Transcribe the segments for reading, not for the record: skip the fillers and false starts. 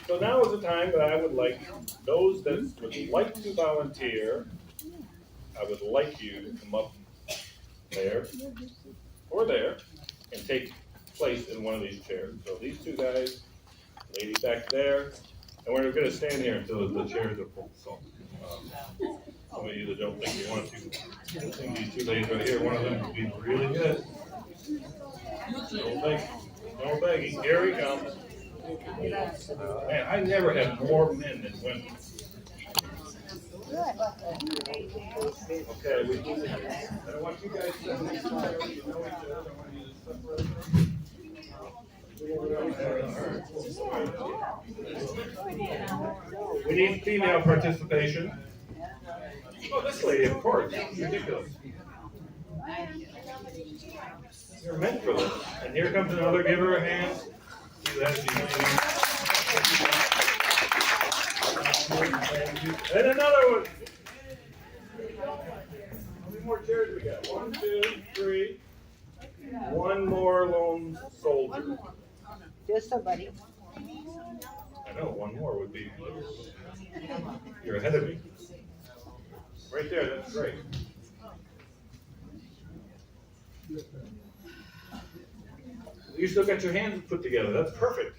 So now is the time that I would like those that would like to volunteer. I would like you to come up there or there and take place in one of these chairs. So these two guys, lady back there, and we're going to stand here until the chairs are full. So some of you that don't think you want to, I think these two ladies right here, one of them would be really good. No begging. Here he comes. Man, I never had more men than women. Okay, I don't want you guys to know each other. I don't want you to separate. We need female participation. Oh, this lady, of course. Ridiculous. You're meant for this. And here comes another. Give her a hand. And another one. How many more chairs we got? 1, 2, 3. One more lone soldier. Just somebody. I know, one more would be. You're ahead of me. Right there, that's great. You still got your hands put together. That's perfect.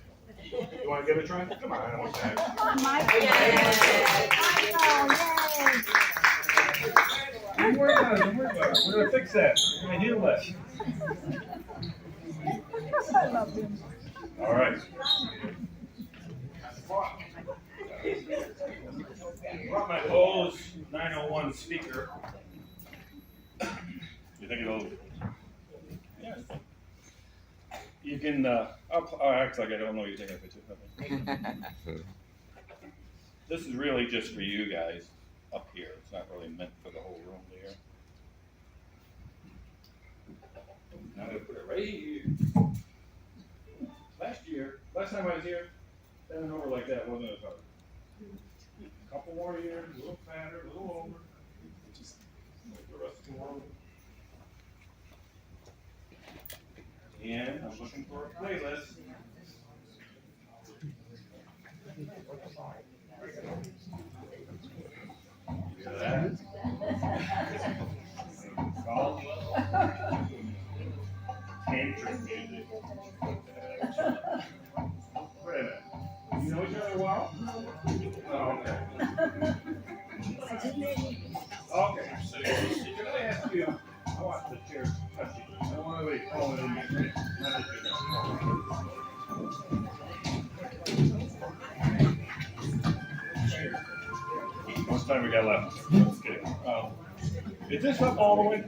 You want to give it a try? Come on, I don't want to have. Don't worry about it. Don't worry about it. We're going to fix that. We're going to heal that. All right. I brought my Bose 901 speaker. You think it'll? Yeah. You can. I'll act like I don't know you take a picture. This is really just for you guys up here. It's not really meant for the whole room there. Now I'm gonna put it right here. Last time I was here, standing over like that wasn't as hard. A couple more years, a little fatter, a little over. Just like the rest of the world. And I'm looking for a playlist. Hear that? It's called tantric music. Wait a minute. You know each other well? Oh, okay. Okay. Can I ask you? I want the chair touching. I don't want anybody falling in me. How much time we got left? Just kidding. Is this up all the way?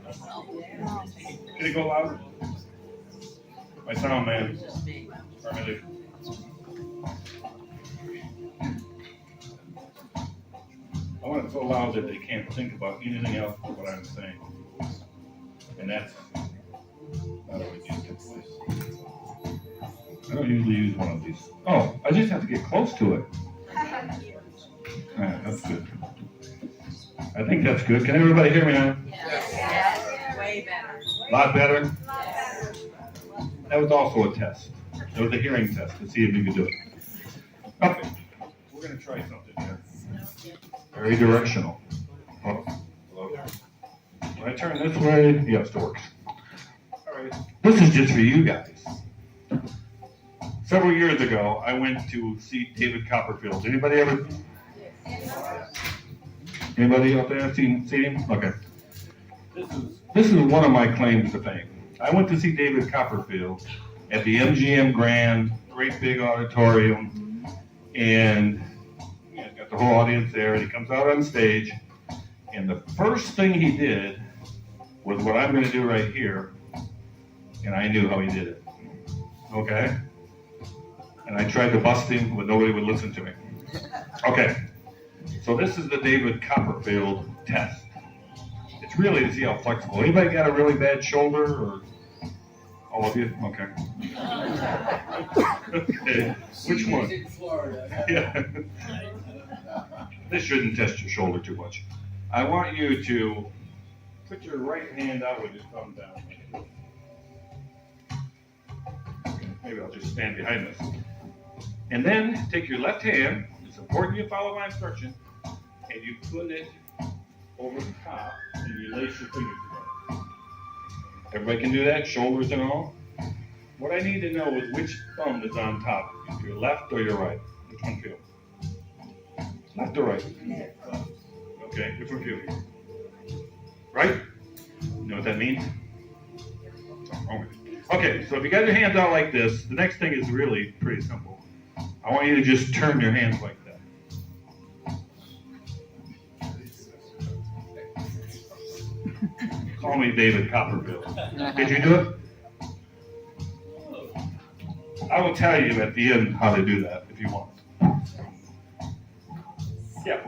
Can it go louder? My sound man. I want it so loud that they can't think about anything else but what I'm saying. And that's not always easy. I don't usually use one of these. Oh, I just have to get close to it. Alright, that's good. I think that's good. Can everybody hear me now? Yes. Way better. A lot better? That was also a test. It was a hearing test to see if you could do it. Okay. We're going to try something here. Very directional. Oh, hello. When I turn this way, yeah, it still works. All right. This is just for you guys. Several years ago, I went to see David Copperfield. Anybody ever? Anybody out there seen him? Okay. This is one of my claims to fame. I went to see David Copperfield at the MGM Grand, great big auditorium, and got the whole audience there, and he comes out on stage, and the first thing he did was what I'm going to do right here, and I knew how he did it. Okay? And I tried to bust him, but nobody would listen to me. Okay. So this is the David Copperfield test. It's really to see how flexible. Anybody got a really bad shoulder, or all of you? Okay. Okay. Which one? Yeah. This shouldn't test your shoulder too much. I want you to put your right hand out with your thumb down. Maybe I'll just stand behind this. And then take your left hand, it's important you follow my instruction, and you put it over the top and you lace your fingers together. Everybody can do that, shoulders and all. What I need to know is which thumb is on top, if your left or your right. Which one feels? Left or right? Okay, which one feels? Right? You know what that means? Something wrong with it. Okay, so if you got your hands out like this, the next thing is really pretty simple. I want you to just turn your hands like that. Call me David Copperfield. Did you do it? I will tell you at the end how to do that if you want. Yeah.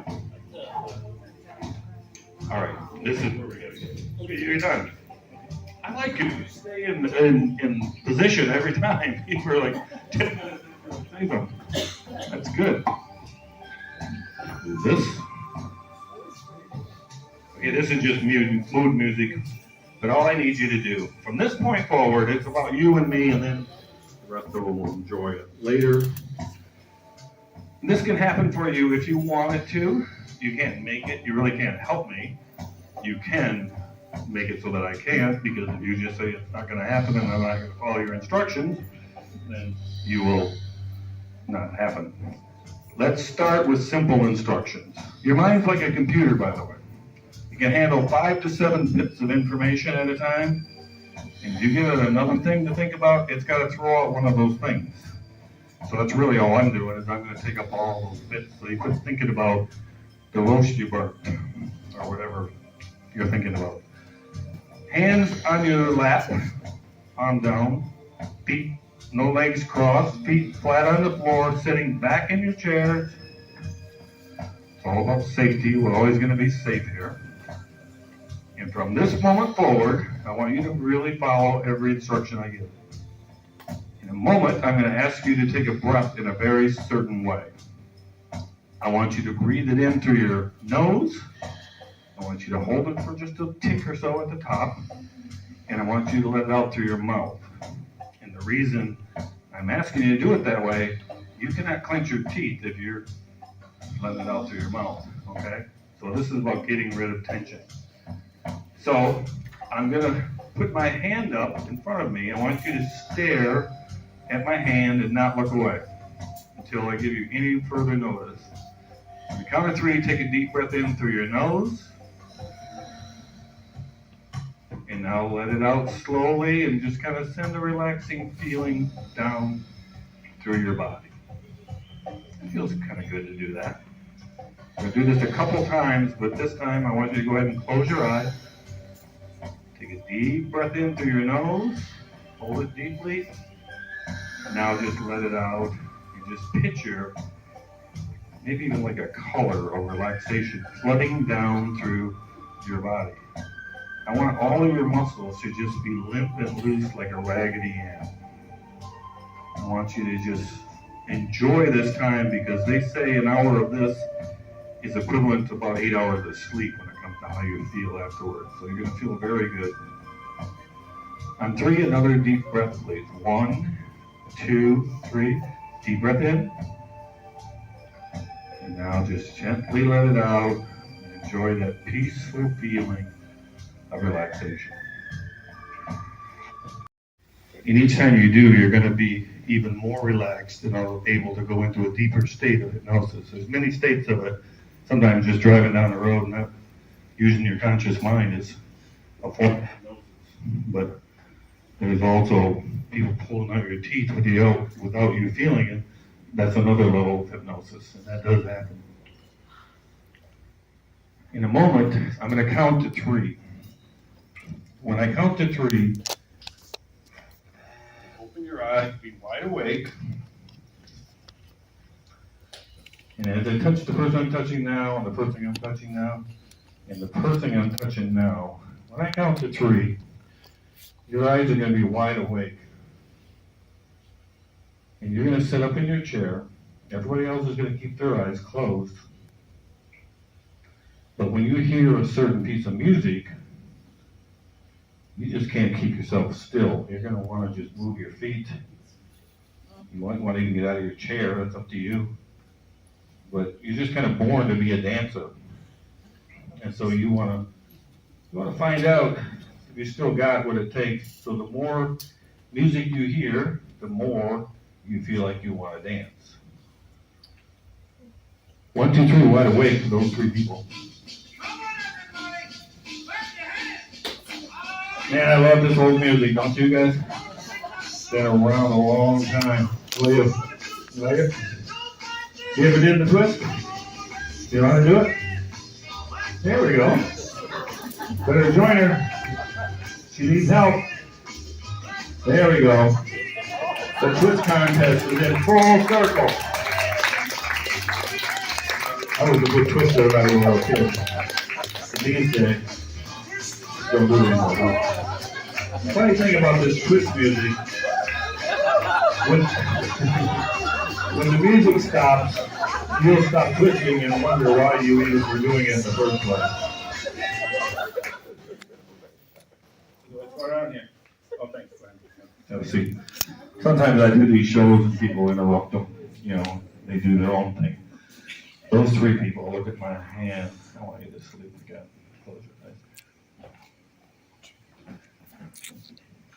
All right. This is where we're getting. Okay, you're done. I like you to stay in position every time. You're like 10 minutes into say something. That's good. Do this. Okay, this is just mood music. But all I need you to do, from this point forward, it's about you and me, and then the rest of them will enjoy it later. And this can happen for you if you want it to. You can't make it. You really can't help me. You can make it so that I can't, because if you just say it's not going to happen and I'm not going to follow your instructions, then you will not happen. Let's start with simple instructions. Your mind's like a computer, by the way. It can handle 5 to 7 bits of information at a time. And if you give it another thing to think about, it's got to throw out one of those things. So that's really all I'm doing, is I'm going to take up all those bits so you quit thinking about the roast you burnt or whatever you're thinking about. Hands on your lap, arm down, feet, no legs crossed, feet flat on the floor, sitting back in your chair. It's all about safety. We're always going to be safe here. And from this moment forward, I want you to really follow every instruction I give. In a moment, I'm going to ask you to take a breath in a very certain way. I want you to breathe it in through your nose. I want you to hold it for just a tick or so at the top. And I want you to let it out through your mouth. And the reason I'm asking you to do it that way, you cannot clench your teeth if you're letting it out through your mouth, okay? So this is about getting rid of tension. So I'm going to put my hand up in front of me. I want you to stare at my hand and not look away until I give you any further notice. On the count of 3, take a deep breath in through your nose. And now let it out slowly and just kind of send a relaxing feeling down through your body. It feels kind of good to do that. We're going to do this a couple times, but this time I want you to go ahead and close your eyes. Take a deep breath in through your nose. Hold it deeply. Now just let it out. And just picture, maybe even like a color of relaxation flooding down through your body. I want all of your muscles to just be limp and loose like a raggedy ant. I want you to just enjoy this time, because they say an hour of this is equivalent to about 8 hours of sleep when it comes to how you feel afterwards. So you're going to feel very good. On 3, another deep breath, please. 1, 2, 3. Deep breath in. And now just gently let it out. And enjoy that peaceful feeling of relaxation. And each time you do, you're going to be even more relaxed and able to go into a deeper state of hypnosis. There's many states of it. Sometimes just driving down the road and not using your conscious mind is a form of hypnosis. But there's also people pulling out your teeth without you feeling it. That's another level of hypnosis, and that does happen. In a moment, I'm going to count to 3. When I count to 3, open your eyes, be wide awake. And as I touch the person I'm touching now, and the person I'm touching now, and the person I'm touching now, when I count to 3, your eyes are going to be wide awake. And you're going to sit up in your chair. Everybody else is going to keep their eyes closed. But when you hear a certain piece of music, you just can't keep yourself still. You're going to want to just move your feet. You might want to even get out of your chair, that's up to you. But you're just kind of born to be a dancer. And so you want to find out if you still got what it takes. So the more music you hear, the more you feel like you want to dance. 1, 2, 3, wide awake for those 3 people. Man, I love this old music, don't you guys? Been around a long time. What do you like it? You ever did the twist? You want to do it? There we go. Better join her. She needs help. There we go. The twist contest is in full circle. I was a good twister right when I was a kid. These days, don't do it anymore. The funny thing about this twist music, when the music stops, you'll stop twisting and wonder why you even were doing it in the first place. What's going on here? Oh, thanks, Glenn. Have a seat. Sometimes I do these shows and people interrupt them. You know, they do their own thing. Those 3 people, look at my hands. I want you to sleep again. Close your eyes.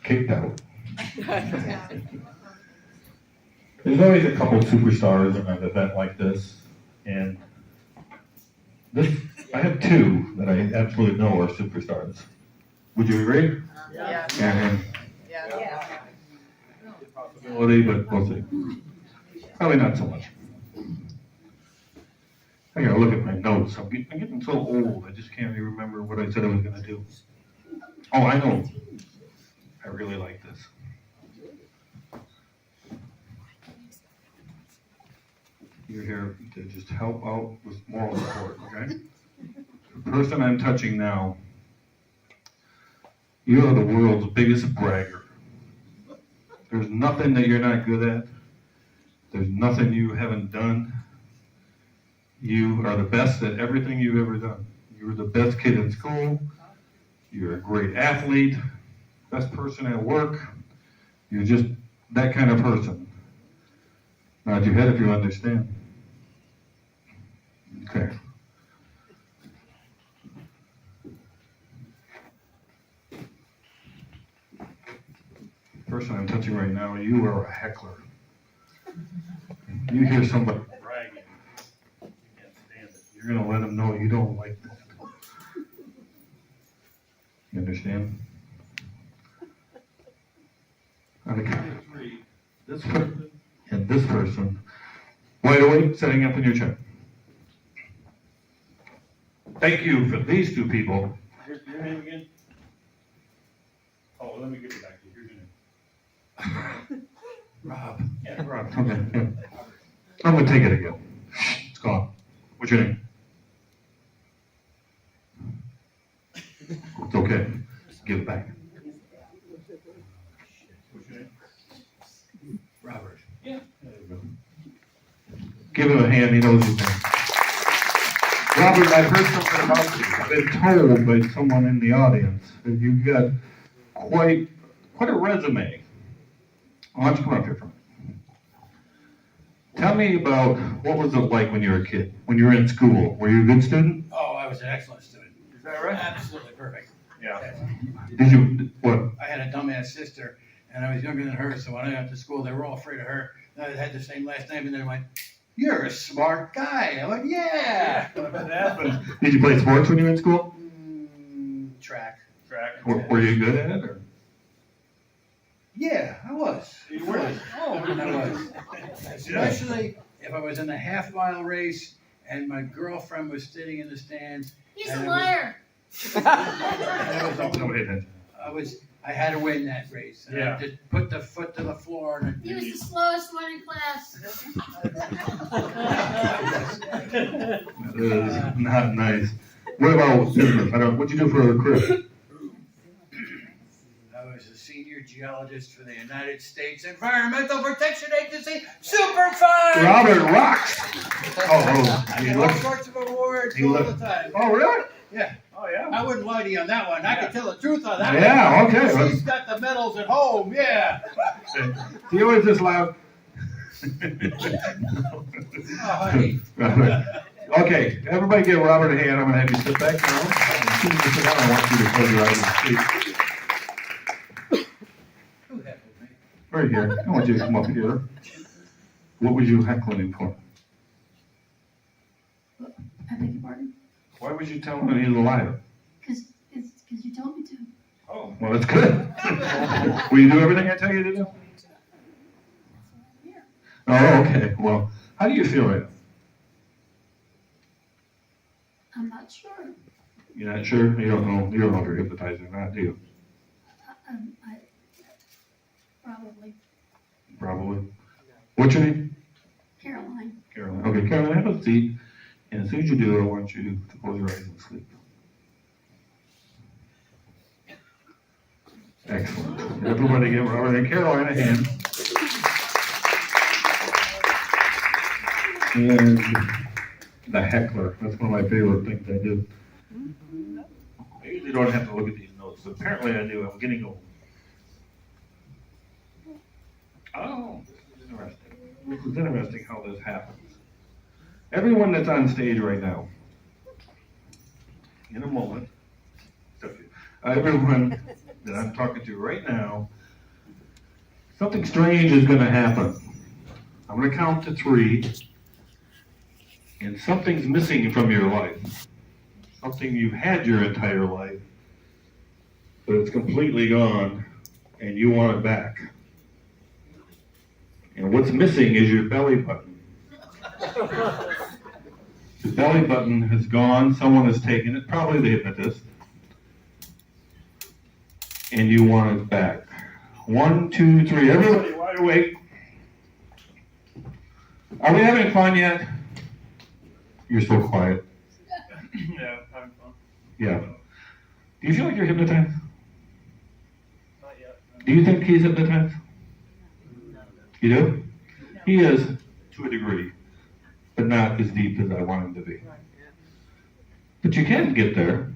Kicked out. There's always a couple superstars in an event like this, and I have 2 that I absolutely know are superstars. Would you agree? Yeah. Yeah. Possibility, but we'll see. Probably not so much. I gotta look at my notes. I'm getting so old, I just can't even remember what I said I was gonna do. Oh, I know. I really like this. You're here to just help out with moral support, okay? The person I'm touching now, you are the world's biggest bragger. There's nothing that you're not good at. There's nothing you haven't done. You are the best at everything you've ever done. You were the best kid in school. You're a great athlete, best person at work. You're just that kind of person. Nod your head if you understand. Okay. The person I'm touching right now, you are a heckler. You hear somebody bragging, you can't stand it. You're going to let them know you don't like that. You understand? On the count of 3, this person and this person, wide awake, sitting up in your chair. Thank you for these 2 people. Your name again? Oh, let me get it back to you. Here's your name. Rob. Yeah, Rob. Okay. Yeah. I'm gonna take it again. It's gone. What's your name? It's okay. Give it back. What's your name? Robert. Yeah. There you go. Give him a hand. He knows his name. Robert, I've heard something about you. I've been told by someone in the audience that you've got quite a resume. Why don't you come up here for a minute? Tell me about what was it like when you were a kid, when you were in school. Were you a good student? Oh, I was an excellent student. Is that right? Absolutely perfect. Yeah. Did you, what? I had a dumbass sister, and I was younger than her, so when I got to school, they were all afraid of her. I had the same last name, and then I went, "You're a smart guy." I went, "Yeah." What happened? Did you play sports when you were in school? Track. Were you good at it? Or? Yeah, I was. You were? Oh, I was. Especially if I was in a half-mile race and my girlfriend was sitting in the stands. He's a liar. I had to win that race. And I just put the foot to the floor. And He was the slowest one in class. That is not nice. What about business? What'd you do for a career? I was a senior geologist for the United States Environmental Protection Agency. Super fun! Robert rocks! I get all sorts of awards all the time. Oh, really? Yeah. Oh, yeah. I wouldn't lie to you on that one. I can tell the truth on that Yeah, one. okay. She's got the medals at home, yeah. Do you always just loud? honey. Okay, everybody give Robert a hand. I'm gonna have you sit back down. As soon as you sit down, I want you to close your eyes and sleep. Who heckled me? Right here. I want you to come up here. What was you heckling him for? I beg your pardon? Why was you telling him he's a liar? Because you told me to. Oh, well, that's good. Will you do everything I tell you to do? Oh, okay. Well, how do you feel right now? I'm not sure. You're not sure? You don't know. You don't know if you're hypnotized or not, do you? I probably. Probably. What's your name? Caroline. Caroline. Okay, Caroline, have a seat. And as soon as you do, I want you to close your eyes and sleep. Excellent. Everybody give Robert and Caroline a hand. And the heckler. That's one of my favorite things I do. I usually don't have to look at these notes, but apparently I do. I'm getting old. Oh, this is interesting. This is interesting how this happens. Everyone that's on stage right now, in a moment, everyone that I'm talking to right now, something strange is going to happen. I'm going to count to 3, and something's missing from your life. Something you've had your entire life, but it's completely gone, and you want it back. And what's missing is your belly button. The belly button has gone, someone has taken it, probably the hypnotist, and you want it back. 1, 2, 3, everybody wide awake. Are we having fun yet? You're so quiet. Yeah, having fun. Yeah. Do you feel like you're hypnotized? Not yet. Do you think he's hypnotized? You do? He is, to a degree, but not as deep as I want him to be. But you can get there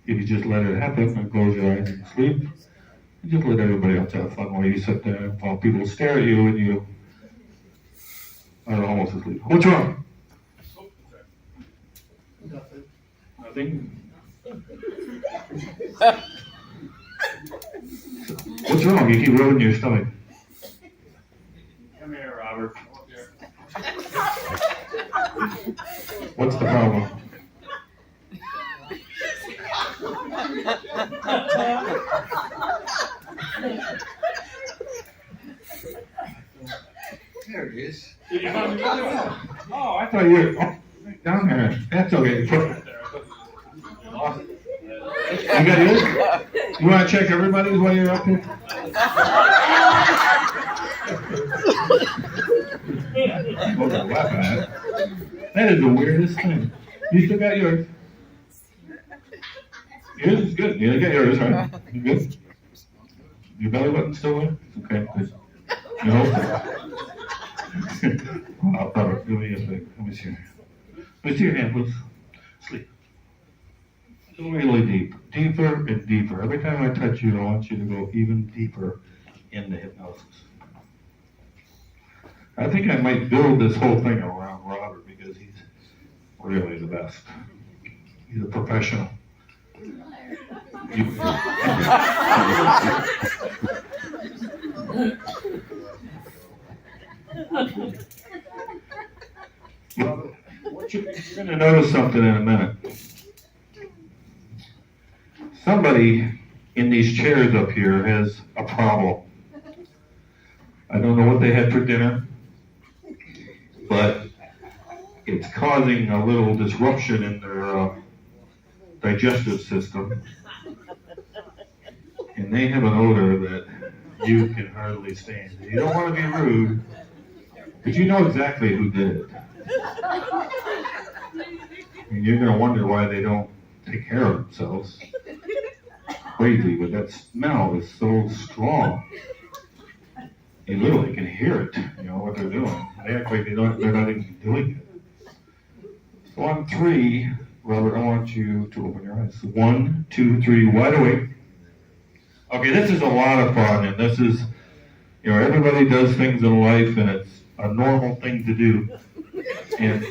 if you just let it happen and close your eyes and sleep. And just let everybody else have fun while you sit there while people stare at you and you are almost asleep. What's wrong? Nothing? What's wrong? You keep rubbing your stomach. Come here, Robert. What's the problem? There it is. Did you find the other one? Oh, I thought you were right down there. That's okay. You got yours? You want to check everybody's while you're up here? Don't laugh at it. That is the weirdest thing. You still got yours? Yours is good. You got yours, right? You good? Your belly button's still there? Okay, good. You hope so. I'll probably give me a thing. Let me see. Let me see your hand, please. Sleep. Go really deep. Deeper and deeper. Every time I touch you, I want you to go even deeper into hypnosis. I think I might build this whole thing around Robert because he's really the best. He's a professional. You're going to notice something in a minute. Somebody in these chairs up here has a problem. I don't know what they had for dinner, but it's causing a little disruption in their digestive system. And they have an odor that you can hardly stand. You don't want to be rude, but you know exactly who did it. And you're going to wonder why they don't take care of themselves. Crazy, but that smell is so strong. You literally can hear it, you know, what they're doing. They act like they're not even doing it. So on 3, Robert, I want you to open your eyes. 1, 2, 3, wide awake. Okay, this is a lot of fun, and this is You know, everybody does things in life and it's a normal thing to do. And,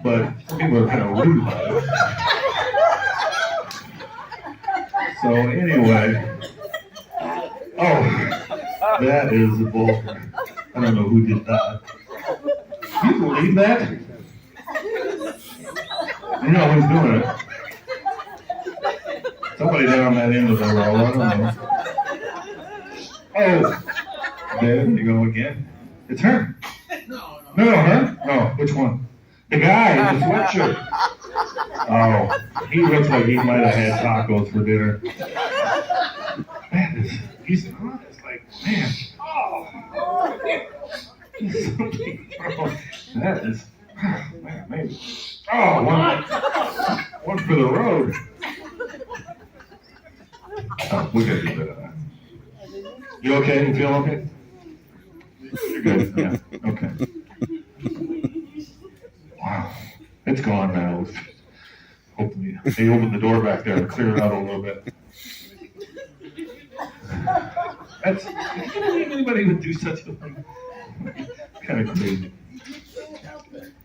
but some people are kind of rude about it. So anyway, oh, that is vulgar. I don't know who did that. Can you believe that? You know who's doing it. Somebody down that end of the row, I don't know. Oh, there you go again. It's her. No, her? No, which one? The guy in the sweatshirt. Oh, he looks like he might have had tacos for dinner. That is, he's honest, like, man, oh. There's something wrong. That is, man, maybe. Oh, one for the road. Oh, we gotta do better than that. You okay? You feel okay? You're good, yeah, okay. Wow, it's gone now. Hopefully, they open the door back there and clear it out a little bit. That's, can you believe anybody would do such a thing? Kind of crazy.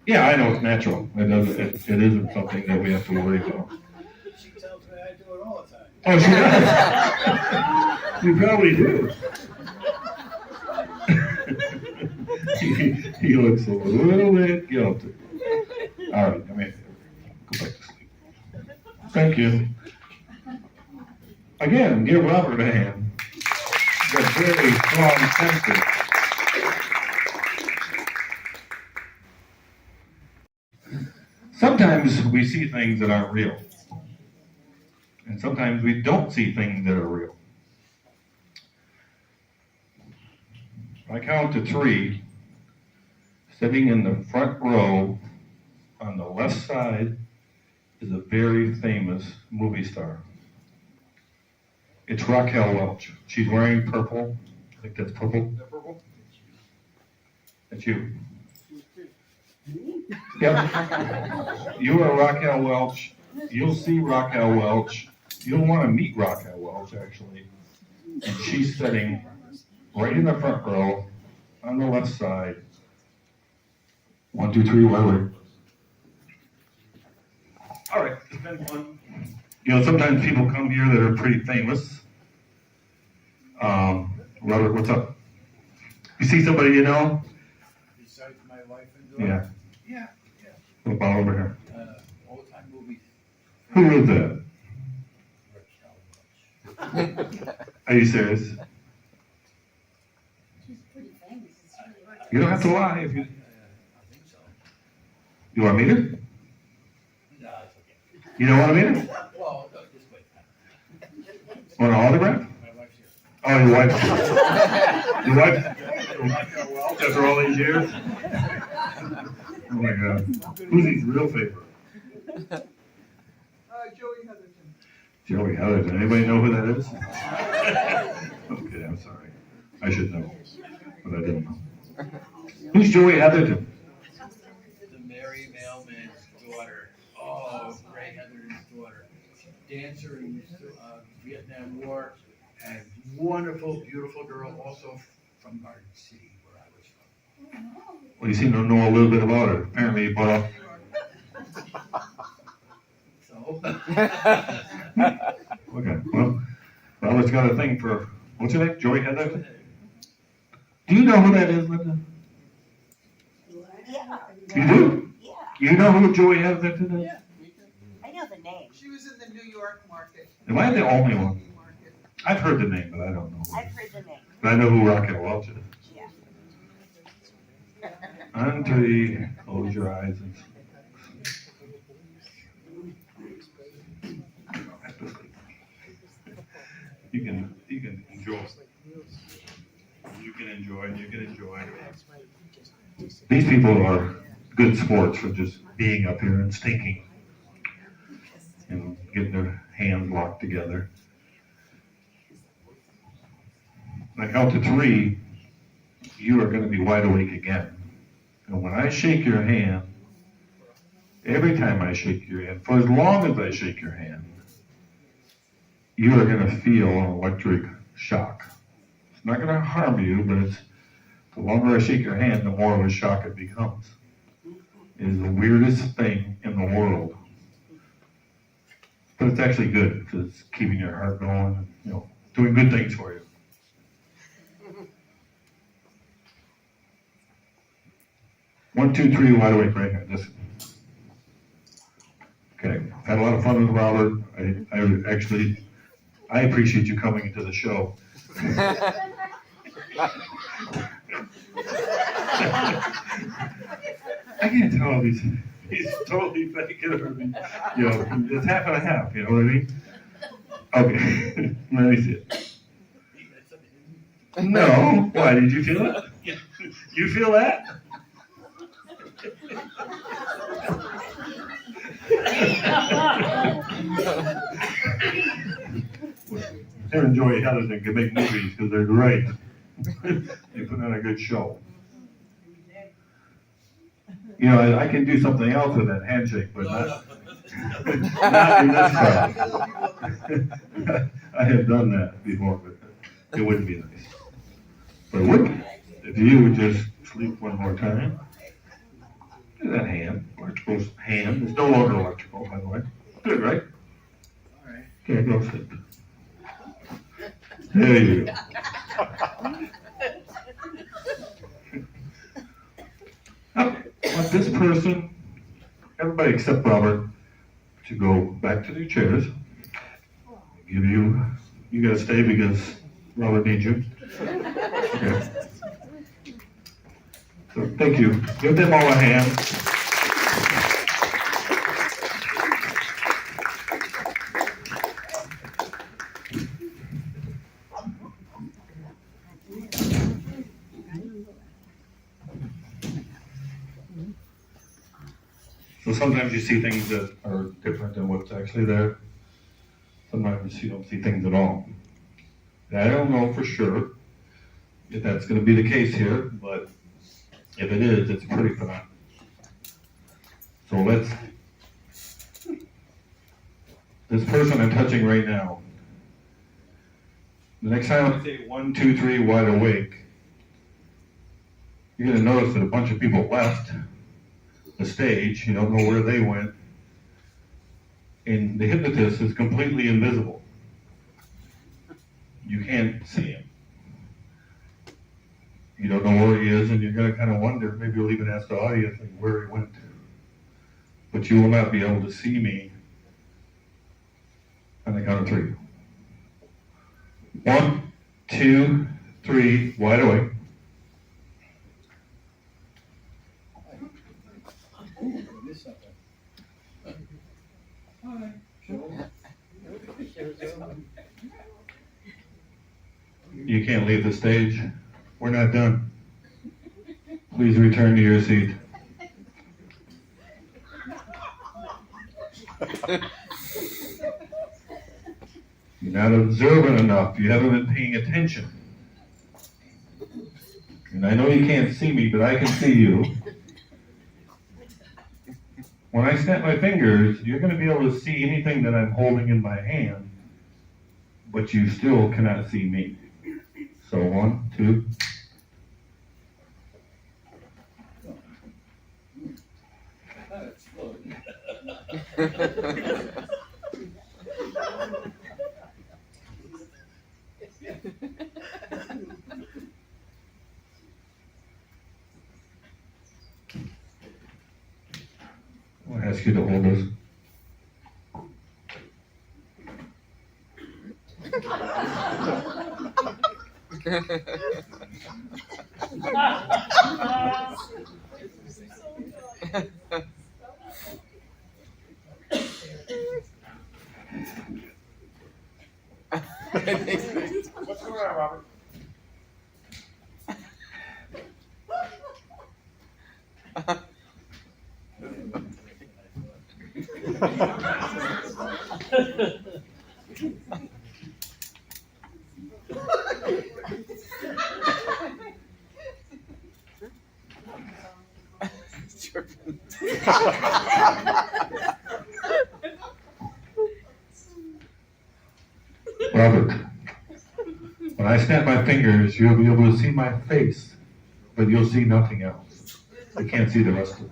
Yeah, I know it's natural. It isn't something that we have to worry about. She tells me I do it all the time. Oh, she does? You probably do. he looks a little bit guilty. All right, go back to sleep. Thank you. Again, give Robert a hand. He's got very strong senses. Sometimes we see things that aren't real. And sometimes we don't see things that are real. I count to 3, sitting in the front row on the left side is a very famous movie star. It's Raquel Welch. She's wearing purple. I think that's purple. Is that purple? That's you. Yep. You are Raquel Welch. You'll see Raquel Welch. You'll want to meet Raquel Welch, actually. And she's sitting right in the front row on the left side. 1, 2, 3, wait. All right, it's been fun. You know, sometimes people come here that are pretty famous. Robert, what's up? You see somebody you know? Besides my wife and daughter? Yeah. Yeah. What about over here? Old time movies. Who is that? Are you serious? She's pretty famous. It's really hard. You don't have to lie if you. I think so. You want me to? No, it's okay. You don't want to meet her? Well, no, just wait. Want an autograph? My wife's here. Oh, your wife. Your wife? After all these years? Oh my God. Who's his real favorite? Joey Heatherton. Joey Heatherton. Anybody know who that is? Okay, I'm sorry. I should know, but I didn't know. Who's Joey Heatherton? The Mary Mailman's daughter. Oh, Ray Heatherton's daughter. Dancer in the Vietnam War, and wonderful, beautiful girl, also from Garden City, where I was from. Well, you seem to know a little bit about her. Apparently, you bought off. So, Okay, well, Robert's got a thing for, what's her name? Joey Heatherton? Do you know who that is, Linda? Yeah, You do? yeah. You know who Joey Heatherton is? I know the name. She was in the New York market. Am I the only one? Market. I've heard the name, but I don't know. I've heard the name. But I know who Raquel Welch is. Yeah. Until you close your eyes and. You can enjoy. You can enjoy. These people are good sports for just being up here and stinking. And getting their hands locked together. When I count to 3, you are going to be wide awake again. And when I shake your hand, every time I shake your hand, for as long as I shake your hand, you are going to feel an electric shock. not gonna harm you, but it's, the longer I shake your hand, the more of a shock it becomes. It is the weirdest thing in the world. But it's actually good, because it's keeping your heart going, and, you know, doing good things for you. One, two, three, wide awake right here. Listen. Okay, had a lot of fun with Robert. I appreciate you coming into the show. I can't tell if he's totally faking it or, you know, it's half and a half, you know what I mean? Okay, let me see it. No, why, did you feel it? You feel that? I enjoy Heather and can make movies because they're great. They put on a good show. You know, I can do something else with that handshake, but not in this crowd. I have done that before, but it wouldn't be nice. But it would be if you would just sleep one more time. Look at that hand, electrical hand. It's no longer electrical, by the way. Good, right? All right. Okay, go sleep. There you go. Okay, I want this person, everybody except Robert, to go back to their chairs. Give you gotta stay because Robert needs you. Okay. So thank you. Give them all a hand. So sometimes you see things that are different than what's actually there. Sometimes you don't see things at all. And I don't know for sure if that's going to be the case here, but if it is, it's pretty phenomenal. So this person I'm touching right now, the next time I say 1, 2, 3, wide awake, you're going to notice that a bunch of people left the stage. You don't know where they went. And the hypnotist is completely invisible. You can't see him. You don't know where he is, and you're going to kind of wonder, maybe you'll even ask the audience like, where he went to. But you will not be able to see me on the count of 3. 1, 2, 3, wide awake. You can't leave the stage. We're not done. Please return to your seat. You're not observant enough. You haven't been paying attention. And I know you can't see me, but I can see you. When I snap my fingers, you're going to be able to see anything that I'm holding in my hand, but you still cannot see me. So 1, 2. I'll ask you to hold this. What's going on, Robert? Robert, when I snap my fingers, you'll be able to see my face, but you'll see nothing else. You can't see the rest of it.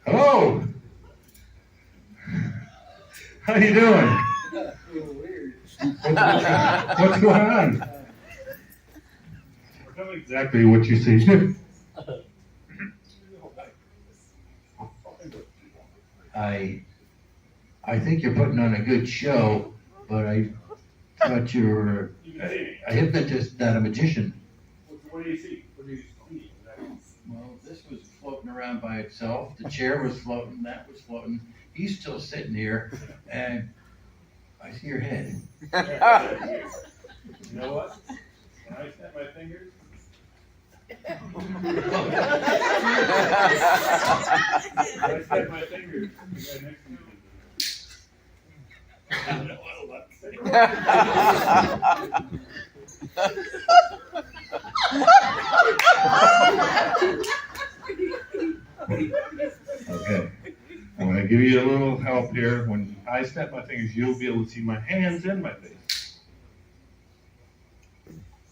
Hello! How you doing? What's going on? Tell me exactly what you see. I think you're putting on a good show, but I thought you were a hypnotist, not a magician. What do you see? What do you see? Well, this was floating around by itself. The chair was floating, that was floating. He's still sitting here, and I see your head. You know what? When I snap my fingers, when I snap my fingers, the guy next to me. I don't know what to say. Okay, I'm going to give you a little help here. When I snap my fingers, you'll be able to see my hands and my face.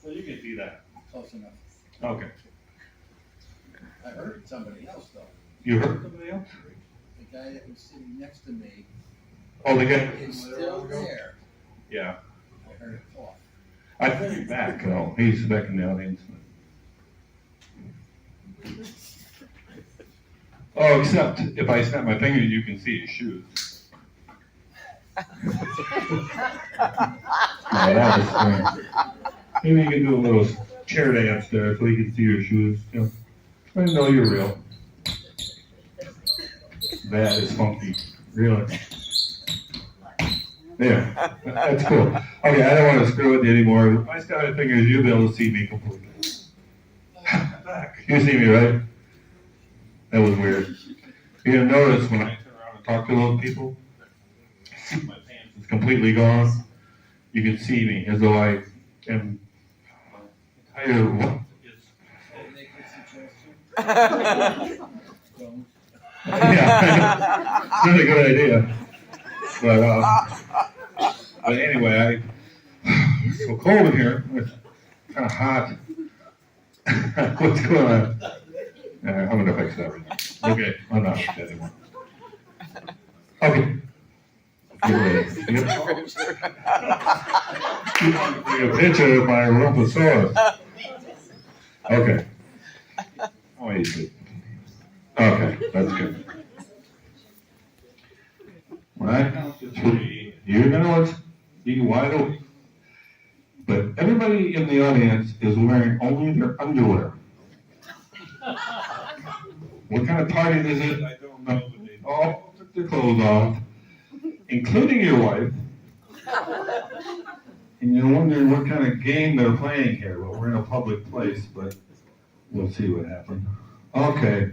So you can see that. Close enough. Okay. I heard somebody else though. You heard somebody else? The guy that was sitting next to me Oh, the guy. is still there. Yeah. I heard it cough. I put him back, though. He's back in the audience. Oh, except if I snap my fingers, you can see his shoes. No, that was strange. Maybe you can do a little chair dance there so you can see your shoes. You know, I know you're real. That is funky. Really. Yeah, that's cool. Okay, I don't want to screw with you anymore. If I snap my fingers, you'll be able to see me completely. Back. You see me, right? That was weird. You're gonna notice when I turn around and talk to those people, my pants is completely gone. You can see me as though I am entire what is. Yeah, not a good idea. But anyway, it's so cold in here. It's kind of hot. What's going on? I'm gonna fix that right now. Okay, I'm not fixing that anymore. Okay. Get ready. Yep. Take a picture of my Rumposaurus. Okay. Oh, easy. Okay, that's good. When I count to 3, you're gonna be wide awake. But everybody in the audience is wearing only their underwear. What kind of party is it? I don't know, but they all took their clothes off, including your wife. And you're wondering what kind of game they're playing here. Well, we're in a public place, but we'll see what happens. Okay.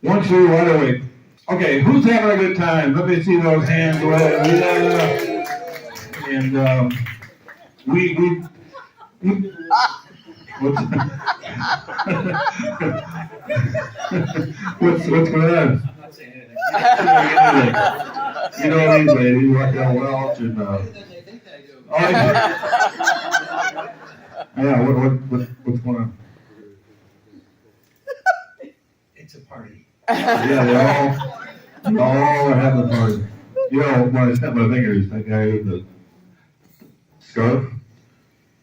1, 2, wide awake. Okay, who's having a good time? Let me see those hands. Yeah. And we what's going on? I'm not saying anything. You know these ladies, Raquel Welch and They think I do. oh, yeah. What's going on? It's a party. Yeah, they all are having a party. You know, when I snap my fingers, that guy with the scarf,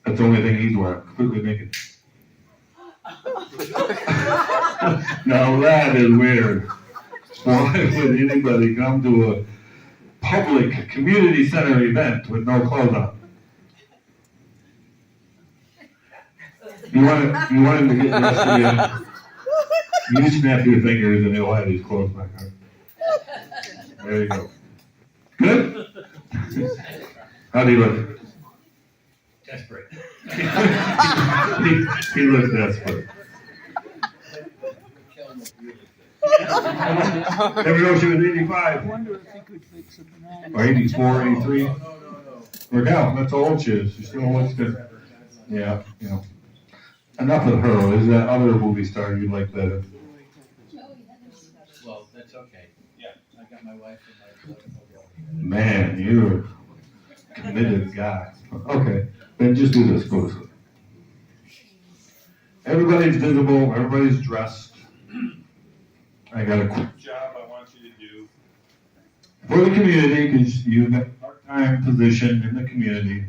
that's the only thing he's wearing, completely naked. Now that is weird. Why would anybody come to a public community center event with no clothes on? You want him to get this to you. You snap your fingers and he'll have his clothes back on. There you go. Good? How do you look? Desperate. he looks desperate. Never know she was 85. Or 84, 83. No. Raquel, that's how old she is. She still looks good. Yeah, you know. Enough of her. Is that other movie star you like better? Well, that's okay. Yeah. I got my wife and my Man, you're a committed guy. Okay. then just do this, go to sleep. Everybody's visible, everybody's dressed. I got a quick job I want you to do for the community, because you've got a part-time position in the community.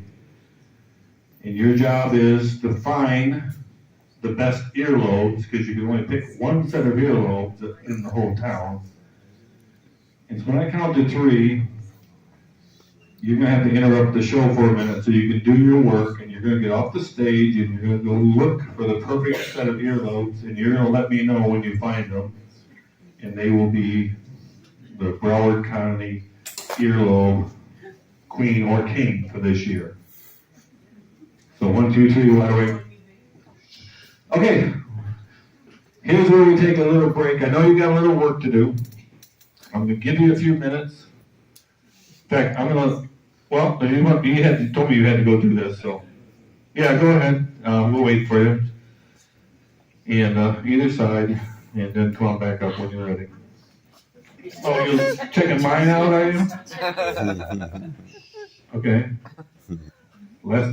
And your job is to find the best earlobes, because you can only pick one set of earlobes in the whole town. And so when I count to 3, you're gonna have to interrupt the show for a minute so you can do your work, and you're gonna get off the stage and you're gonna go look for the perfect set of earlobes, and you're gonna let me know when you find them. And they will be the Broward County earlobe queen or king for this year. So 1, 2, 3, wide awake. Okay, here's where we take a little break. I know you got a little work to do. I'm gonna give you a few minutes. In fact, well, you told me you had to go do this, so. Yeah, go ahead, we'll wait for you. And, either side, and then come on back up when you're ready. Oh, you're checking mine out, are you? Okay. Let's